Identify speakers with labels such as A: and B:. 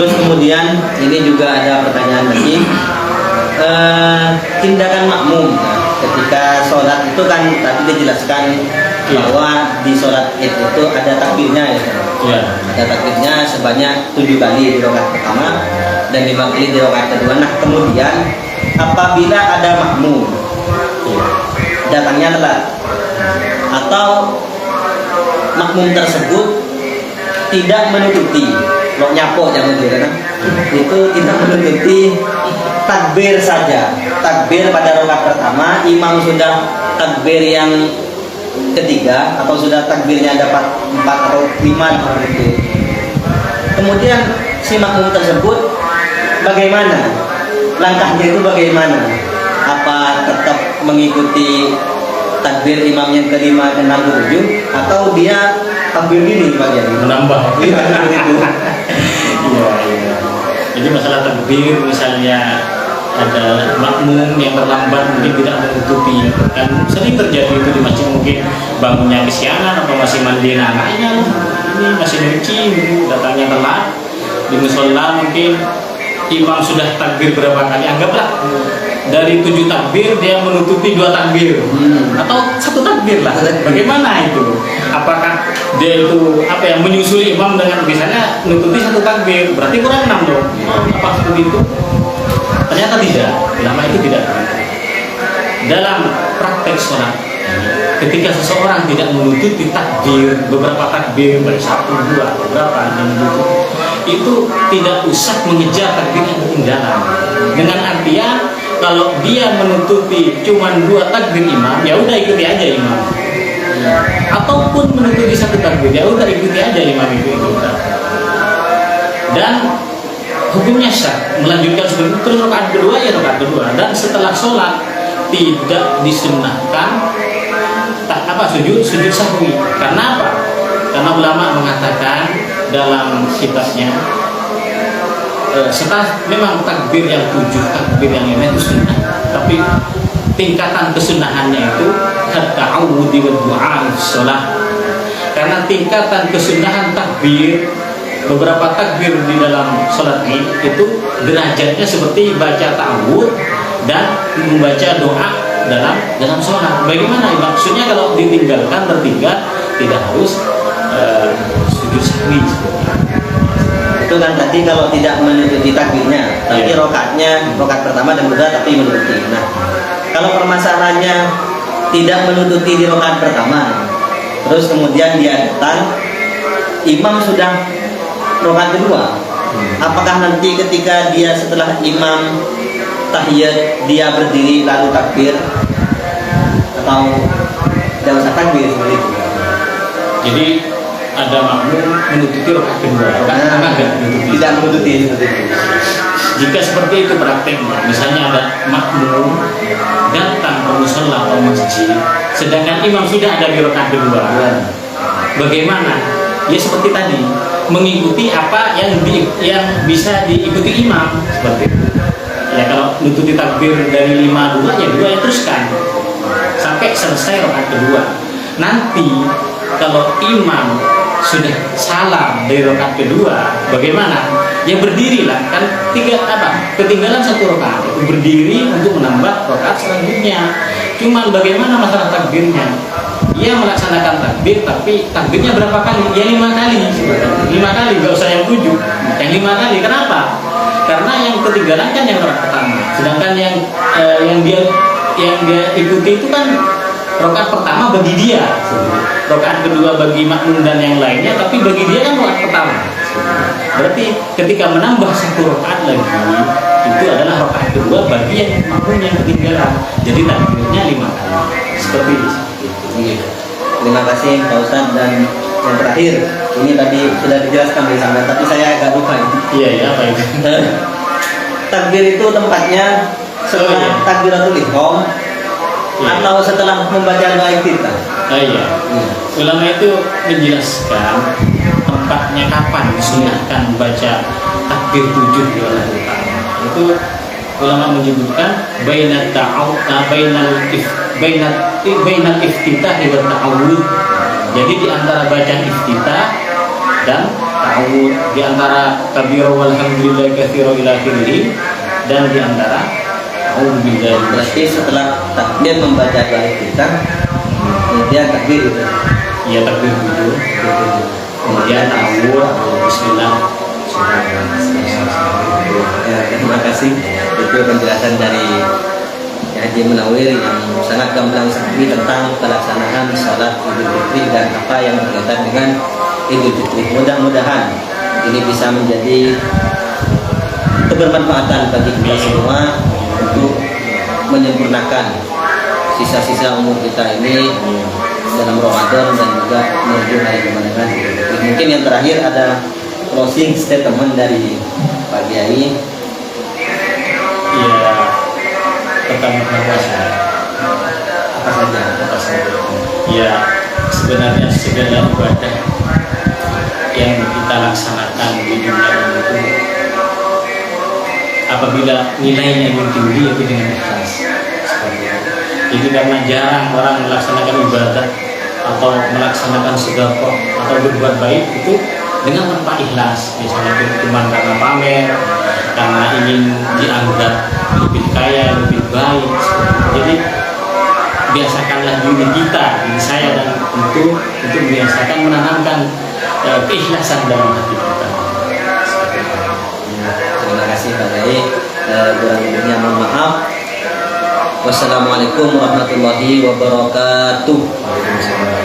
A: Terus kemudian ini juga ada pertanyaan lagi, tindakan makmum. Nah, ketika sholat itu kan tadi dijelaskan bahwa di sholat id itu ada takbirnya ya. Ada takbirnya sebanyak 7 kali di rakaat pertama dan 5 kali di rakaat kedua. Nah kemudian apabila ada makmum datangnya telat atau makmum tersebut tidak menututi lo nyapo jangan gitu kan, itu tidak menututi takbir saja, takbir pada rakaat pertama, imam sudah takbir yang ketiga atau sudah takbirnya dapat 4 atau 5 begitu. Kemudian si makmum tersebut bagaimana? Langkahnya itu bagaimana? Apa tetap mengikuti takbir imam yang kelima, keenam, ketujuh, atau dia takbir ini bagian
B: menambah?
A: Iya.
B: Jadi masalah takbir misalnya ada makmum yang terlambat mungkin tidak menutupi, kan sering terjadi itu di masjid, mungkin bangunnya kesiangan atau masih mandiin anaknya, ini masih nyuci datangnya telat di musola, mungkin imam sudah takbir berapa kali, anggaplah dari 7 takbir dia menutupi 2 takbir atau 1 takbir lah, bagaimana itu? Apakah dia itu menyusuli imam dengan misalnya menutupi 1 takbir, berarti kurang 6 dong? Apa seperti itu? Ternyata tidak, ulama itu tidak. Dalam praktek sholat, ketika seseorang tidak menutupi takbir, beberapa takbir, baik 1, 2, beberapa yang menutup, itu tidak usah mengejar takbir yang ketinggalan. Dengan artian kalau dia menutupi cuma 2 takbir imam, ya udah ikuti aja imam. Ataupun menutupi 1 takbir, ya udah ikuti aja imam itu. Dan hukumnya sah, melanjutkan seperti itu, terus rakaat kedua ya rakaat kedua, dan setelah sholat tidak disunnahkan sujud sahwi. Karena apa? Karena ulama mengatakan dalam kitabnya setelah memang takbir yang 7, takbir yang 5 itu sunnah, tapi tingkatan kesunahannya itu at-ta'awudi wa du'a sholat. Karena tingkatan kesunahan takbir, beberapa takbir di dalam sholat id itu derajatnya seperti baca ta'awud dan membaca doa dalam sholat. Bagaimana maksudnya? Kalau ditinggalkan tertinggal tidak harus sujud sahwi.
A: Itu kan tadi kalau tidak menutupi takbirnya, tapi rakaatnya rakaat pertama dan kedua tapi menutupi. Nah kalau permasalahannya tidak menutupi di rakaat pertama, terus kemudian dia datang, imam sudah rakaat kedua, apakah nanti ketika dia setelah imam tahiyat dia berdiri lalu takbir atau tidak usah takbir seperti itu?
B: Jadi ada makmum menutupi rakaat kedua,
A: tidak menutupi seperti itu.
B: Jika seperti itu prakteknya, misalnya ada makmum datang ke musola atau masjid, sedangkan imam sudah ada di rakaat kedua, bagaimana? Ya seperti tadi, mengikuti apa yang bisa diikuti imam, seperti itu. Ya kalau nututi takbir dari 5 dulu ya 2 ya teruskan sampai selesai rakaat kedua. Nanti kalau imam sudah salam dari rakaat kedua, bagaimana? Ya berdirilah, kan ketinggalan 1 rakaat, itu berdiri untuk menambah rakaat selanjutnya. Cuman bagaimana masalah takbirnya? Ia melaksanakan takbir, tapi takbirnya berapa kali? Ya 5 kali, 5 kali, nggak usah yang 7, yang 5 kali. Kenapa? Karena yang ketinggalan kan yang rakaat pertama, sedangkan yang dia ikuti itu kan rakaat pertama bagi dia, rakaat kedua bagi makmum dan yang lainnya, tapi bagi dia kan rakaat pertama. Berarti ketika menambah 1 rakaat lagi, itu adalah rakaat kedua bagi yang makmum yang ketinggalan. Jadi takbirnya 5 kali. Seperti itu.
A: Terima kasih Pak Ustadz. Dan yang terakhir, ini tadi sudah dijelaskan dari sampai, tapi saya agak lupa ini.
B: Iya, apa itu?
A: Takbir itu tempatnya setelah takbiratul ihram atau setelah membaca doa iftitah?
B: Iya. Ulama itu menjelaskan tempatnya kapan disunahkan membaca takbir 7 di awal utama. Itu ulama menyebutkan bainal iftitah wa ta'awud. Jadi di antara bacaan iftitah dan ta'awud, di antara kabira walhamdulillah katsira ila akhirih, dan di antara ta'awud billahi.
A: Berarti setelah takbir membaca doa kita, kemudian takbir itu.
B: Ya takbir dulu, kemudian ta'awud, bismillah.
A: Ya, terima kasih. Itu penjelasan dari Haji Munawir yang sangat gamblang sekali tentang pelaksanaan salat Idul Fitri dan apa yang berkaitan dengan Idul Fitri. Mudah-mudahan ini bisa menjadi kebermanfaatan bagi kita semua untuk menyempurnakan sisa-sisa umur kita ini dalam Ramadan dan juga menuju hari kemenangan. Mungkin yang terakhir ada closing statement dari Pak Kiai.
B: Ya, pertama-tama puasa.
A: Apa saja?
B: Ya, sebenarnya segala ibadah yang kita laksanakan di dunia ini itu, apabila nilainya yang tinggi itu dengan ikhlas. Jadi karena jarang orang melaksanakan ibadah atau melaksanakan sedekah atau berbuat baik itu dengan tanpa ikhlas, misalnya cuma karena pamer, karena ingin dianggap lebih kaya, lebih baik. Jadi biasakanlah diri kita, diri saya dan untuk biasakan menanamkan keikhlasan dalam hati kita.
A: Terima kasih Pak Kiai. Kurang lebihnya mohon maaf. Wassalamualaikum warahmatullahi wabarakatuh.
B: Waalaikumsalam.